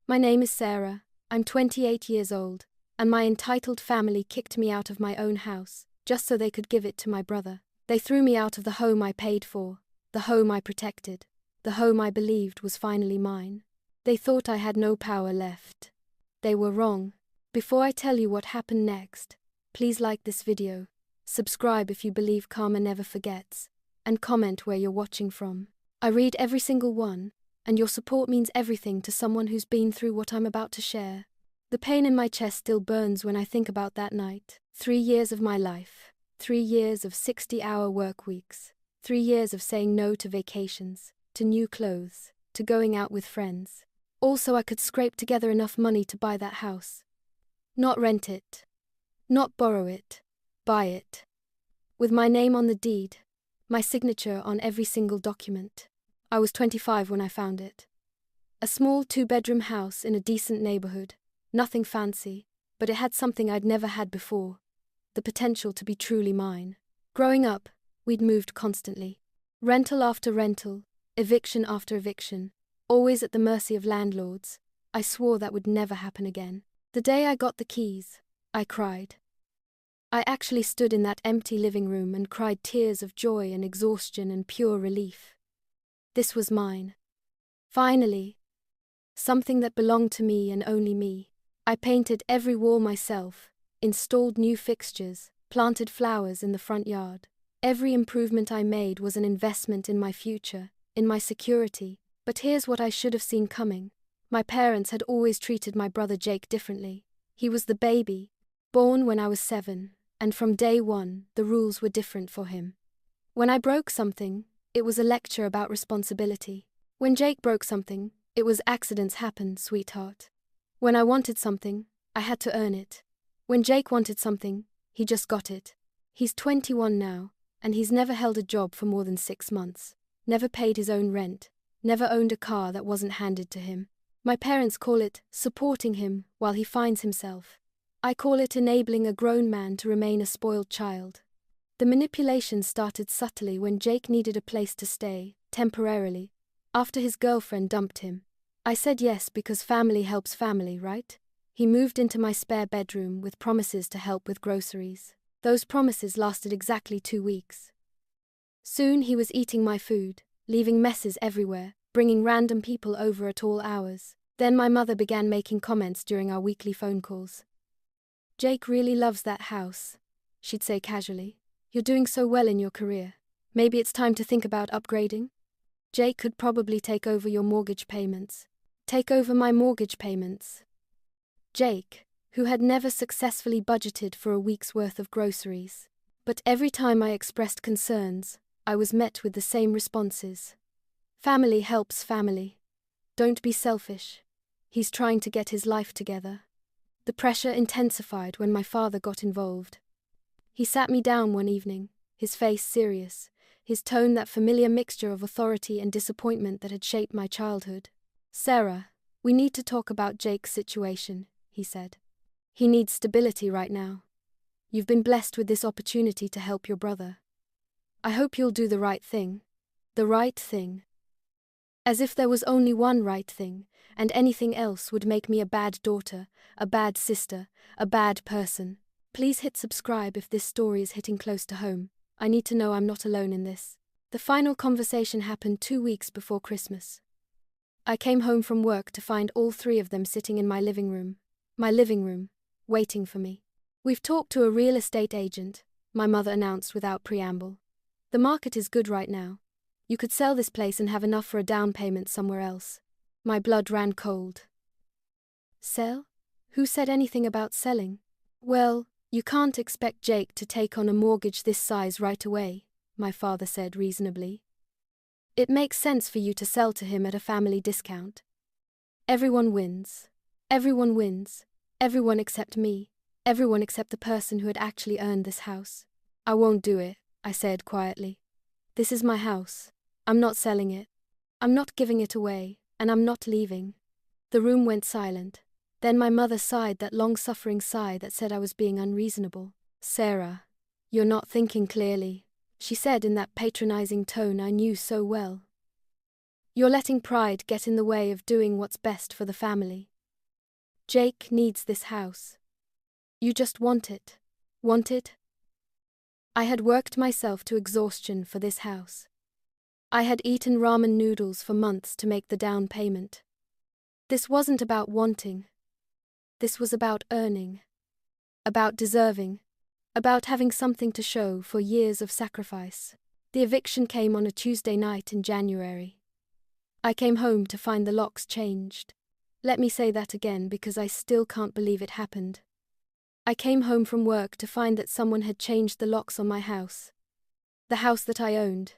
My name is Sarah, I'm 28 years old, and my entitled family kicked me out of my own house, just so they could give it to my brother. They threw me out of the home I paid for, the home I protected, the home I believed was finally mine. They thought I had no power left. They were wrong. Before I tell you what happened next, please like this video, subscribe if you believe karma never forgets, and comment where you're watching from. I read every single one, and your support means everything to someone who's been through what I'm about to share. The pain in my chest still burns when I think about that night. 3 years of my life, 3 years of 60-hour work weeks, 3 years of saying no to vacations, to new clothes, to going out with friends. Also, I could scrape together enough money to buy that house. Not rent it. Not borrow it. Buy it. With my name on the deed. My signature on every single document. I was 25 when I found it. A small 2-bedroom house in a decent neighborhood. Nothing fancy, but it had something I'd never had before. The potential to be truly mine. Growing up, we'd moved constantly. Rental after rental, eviction after eviction. Always at the mercy of landlords. I swore that would never happen again. The day I got the keys, I cried. I actually stood in that empty living room and cried tears of joy and exhaustion and pure relief. This was mine. Finally. Something that belonged to me and only me. I painted every wall myself, installed new fixtures, planted flowers in the front yard. Every improvement I made was an investment in my future, in my security. But here's what I should have seen coming. My parents had always treated my brother Jake differently. He was the baby, born when I was 7, and from day one, the rules were different for him. When I broke something, it was a lecture about responsibility. When Jake broke something, it was accidents happen, sweetheart. When I wanted something, I had to earn it. When Jake wanted something, he just got it. He's 21 now, and he's never held a job for more than 6 months. Never paid his own rent. Never owned a car that wasn't handed to him. My parents call it supporting him while he finds himself. I call it enabling a grown man to remain a spoiled child. The manipulation started subtly when Jake needed a place to stay, temporarily, after his girlfriend dumped him. I said yes because family helps family, right? He moved into my spare bedroom with promises to help with groceries. Those promises lasted exactly 2 weeks. Soon he was eating my food, leaving messes everywhere, bringing random people over at all hours. Then my mother began making comments during our weekly phone calls. "Jake really loves that house," she'd say casually. "You're doing so well in your career. Maybe it's time to think about upgrading? Jake could probably take over your mortgage payments." Take over my mortgage payments. Jake, who had never successfully budgeted for a week's worth of groceries. But every time I expressed concerns, I was met with the same responses. Family helps family. Don't be selfish. He's trying to get his life together. The pressure intensified when my father got involved. He sat me down one evening, his face serious, his tone that familiar mixture of authority and disappointment that had shaped my childhood. "Sarah, we need to talk about Jake's situation," he said. "He needs stability right now. You've been blessed with this opportunity to help your brother. I hope you'll do the right thing." The right thing. As if there was only one right thing, and anything else would make me a bad daughter, a bad sister, a bad person. Please hit subscribe if this story is hitting close to home. I need to know I'm not alone in this. The final conversation happened 2 weeks before Christmas. I came home from work to find all 3 of them sitting in my living room, waiting for me. "We've talked to a real estate agent," my mother announced without preamble. "The market is good right now. You could sell this place and have enough for a down payment somewhere else." My blood ran cold. Sell? Who said anything about selling? "Well, you can't expect Jake to take on a mortgage this size right away," my father said reasonably. "It makes sense for you to sell to him at a family discount. Everyone wins. Everyone wins. Everyone except me. Everyone except the person who had actually earned this house." "I won't do it," I said quietly. "This is my house. I'm not selling it. I'm not giving it away, and I'm not leaving." The room went silent. Then my mother sighed that long-suffering sigh that said I was being unreasonable. "Sarah, you're not thinking clearly," she said in that patronizing tone I knew so well. "You're letting pride get in the way of doing what's best for the family." Jake needs this house. You just want it. Want it? I had worked myself to exhaustion for this house. I had eaten ramen noodles for months to make the down payment. This wasn't about wanting. This was about earning. About deserving. About having something to show for years of sacrifice. The eviction came on a Tuesday night in January. I came home to find the locks changed. Let me say that again because I still can't believe it happened. I came home from work to find that someone had changed the locks on my house. The house that I owned.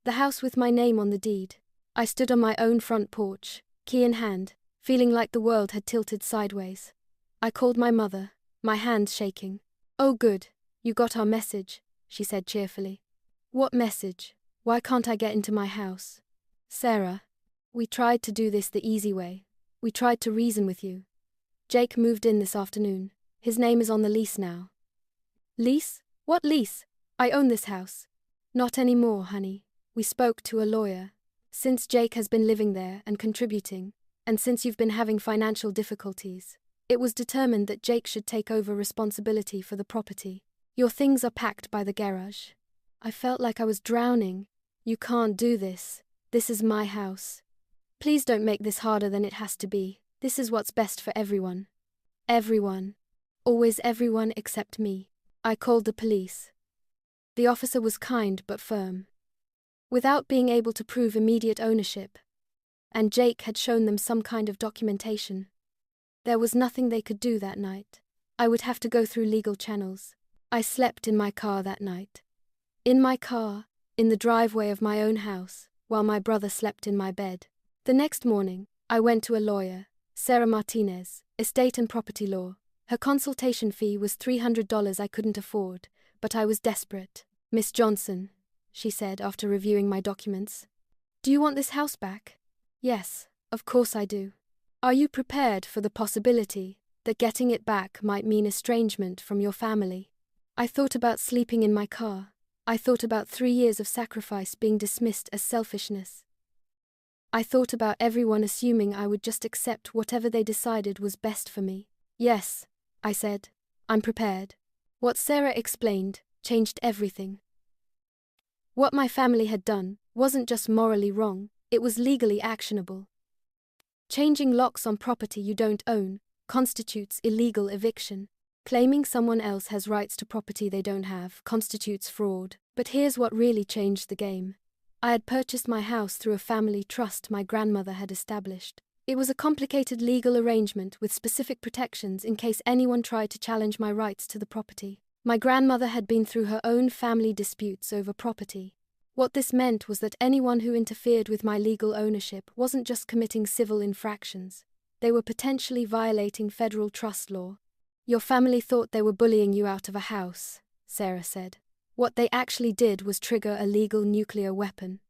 The house with my name on the deed. I stood on my own front porch, key in hand, feeling like the world had tilted sideways. I called my mother, my hands shaking. "Oh good, you got our message," she said cheerfully. "What message? Why can't I get into my house?" "Sarah, we tried to do this the easy way. We tried to reason with you. Jake moved in this afternoon. His name is on the lease now." "Lease? What lease? I own this house." "Not anymore, honey. We spoke to a lawyer. Since Jake has been living there and contributing, and since you've been having financial difficulties, it was determined that Jake should take over responsibility for the property. Your things are packed by the garage." I felt like I was drowning. "You can't do this. This is my house. Please don't make this harder than it has to be. This is what's best for everyone." Everyone. Always everyone except me. I called the police. The officer was kind but firm. Without being able to prove immediate ownership, and Jake had shown them some kind of documentation, there was nothing they could do that night. I would have to go through legal channels. I slept in my car that night. In my car, in the driveway of my own house, while my brother slept in my bed. The next morning, I went to a lawyer, Sarah Martinez, estate and property law. Her consultation fee was $300 I couldn't afford, but I was desperate. "Miss Johnson," she said after reviewing my documents, "do you want this house back?" "Yes, of course I do." "Are you prepared for the possibility that getting it back might mean estrangement from your family?" I thought about sleeping in my car. I thought about 3 years of sacrifice being dismissed as selfishness. I thought about everyone assuming I would just accept whatever they decided was best for me. "Yes," I said, "I'm prepared." What Sarah explained changed everything. What my family had done wasn't just morally wrong, it was legally actionable. Changing locks on property you don't own constitutes illegal eviction. Claiming someone else has rights to property they don't have constitutes fraud. But here's what really changed the game. I had purchased my house through a family trust my grandmother had established. It was a complicated legal arrangement with specific protections in case anyone tried to challenge my rights to the property. My grandmother had been through her own family disputes over property. What this meant was that anyone who interfered with my legal ownership wasn't just committing civil infractions. They were potentially violating federal trust law. "Your family thought they were bullying you out of a house," Sarah said. "What they actually did was trigger a legal nuclear weapon."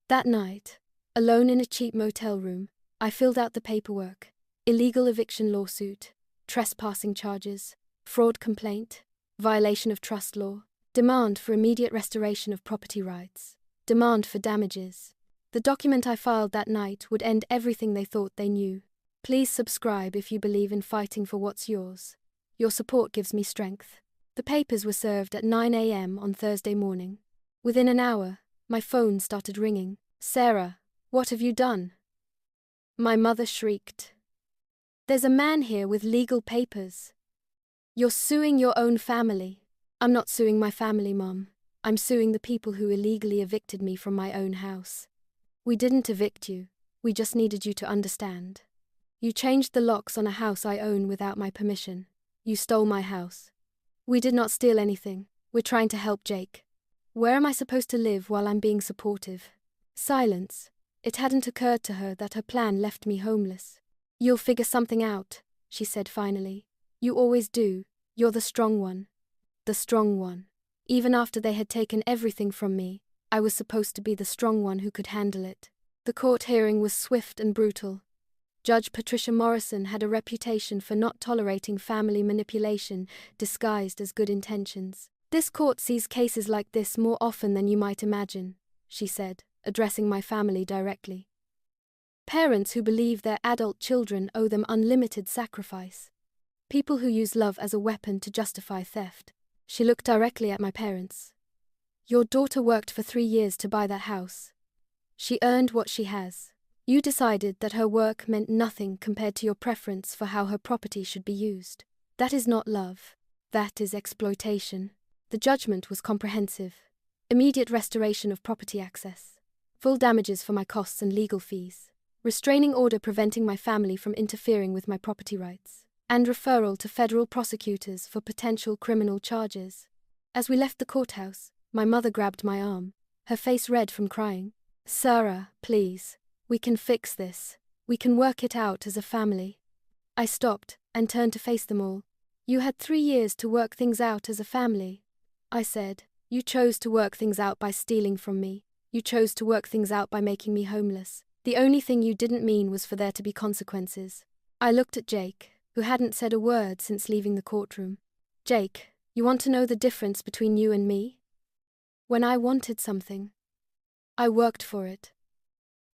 That night, alone in a cheap motel room, I filled out the paperwork: illegal eviction lawsuit, trespassing charges, fraud complaint, violation of trust law, demand for immediate restoration of property rights, demand for damages. The document I filed that night would end everything they thought they knew. Please subscribe if you believe in fighting for what's yours. Your support gives me strength. The papers were served at 9 a.m. on Thursday morning. Within an hour, my phone started ringing. "Sarah, what have you done?" My mother shrieked. "There's a man here with legal papers. You're suing your own family." "I'm not suing my family, Mom. I'm suing the people who illegally evicted me from my own house." "We didn't evict you. We just needed you to understand. You changed the locks on a house I own without my permission. You stole my house." "We did not steal anything. We're trying to help Jake." "Where am I supposed to live while I'm being supportive?" Silence. It hadn't occurred to her that her plan left me homeless. "You'll figure something out," she said finally. "You always do. You're the strong one." The strong one. Even after they had taken everything from me, I was supposed to be the strong one who could handle it. The court hearing was swift and brutal. Judge Patricia Morrison had a reputation for not tolerating family manipulation disguised as good intentions. "This court sees cases like this more often than you might imagine," she said, addressing my family directly. Parents who believe their adult children owe them unlimited sacrifice. People who use love as a weapon to justify theft. She looked directly at my parents. Your daughter worked for 3 years to buy that house. She earned what she has. You decided that her work meant nothing compared to your preference for how her property should be used. That is not love. That is exploitation. The judgment was comprehensive. Immediate restoration of property access. Full damages for my costs and legal fees. Restraining order preventing my family from interfering with my property rights. And referral to federal prosecutors for potential criminal charges. As we left the courthouse, my mother grabbed my arm, her face red from crying. Sarah, please. We can fix this. We can work it out as a family. I stopped and turned to face them all. You had 3 years to work things out as a family. I said, you chose to work things out by stealing from me. You chose to work things out by making me homeless. The only thing you didn't mean was for there to be consequences. I looked at Jake, who hadn't said a word since leaving the courtroom. Jake, you want to know the difference between you and me? When I wanted something, I worked for it.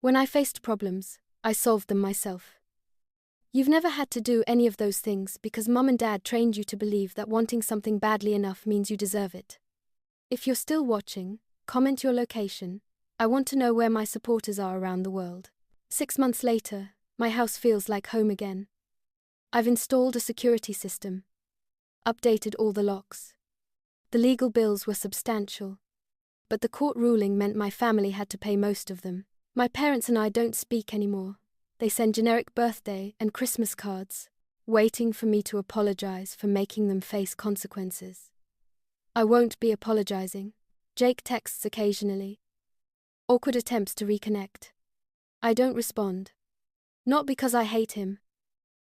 When I faced problems, I solved them myself. You've never had to do any of those things because Mum and Dad trained you to believe that wanting something badly enough means you deserve it. If you're still watching, comment your location. I want to know where my supporters are around the world. 6 months later, my house feels like home again. I've installed a security system. Updated all the locks. The legal bills were substantial. But the court ruling meant my family had to pay most of them. My parents and I don't speak anymore. They send generic birthday and Christmas cards, waiting for me to apologize for making them face consequences. I won't be apologizing. Jake texts occasionally. Awkward attempts to reconnect. I don't respond. Not because I hate him,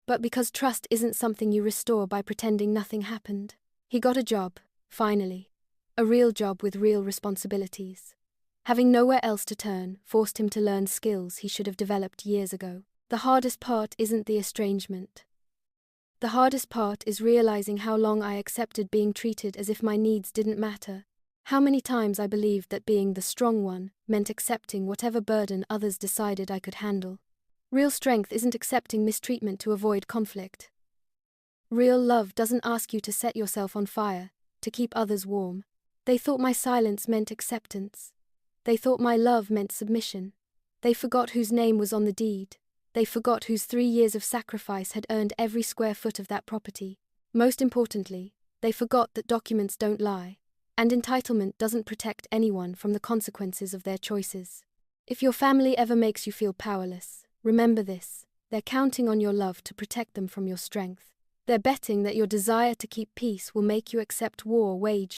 but because trust isn't something you restore by pretending nothing happened. He got a job, finally. A real job with real responsibilities. Having nowhere else to turn forced him to learn skills he should have developed years ago. The hardest part isn't the estrangement. The hardest part is realizing how long I accepted being treated as if my needs didn't matter. How many times I believed that being the strong one meant accepting whatever burden others decided I could handle. Real strength isn't accepting mistreatment to avoid conflict. Real love doesn't ask you to set yourself on fire, to keep others warm. They thought my silence meant acceptance. They thought my love meant submission. They forgot whose name was on the deed. They forgot whose 3 years of sacrifice had earned every square foot of that property. Most importantly, they forgot that documents don't lie, and entitlement doesn't protect anyone from the consequences of their choices. If your family ever makes you feel powerless, remember this: they're counting on your love to protect them from your strength. They're betting that your desire to keep peace will make you accept war waged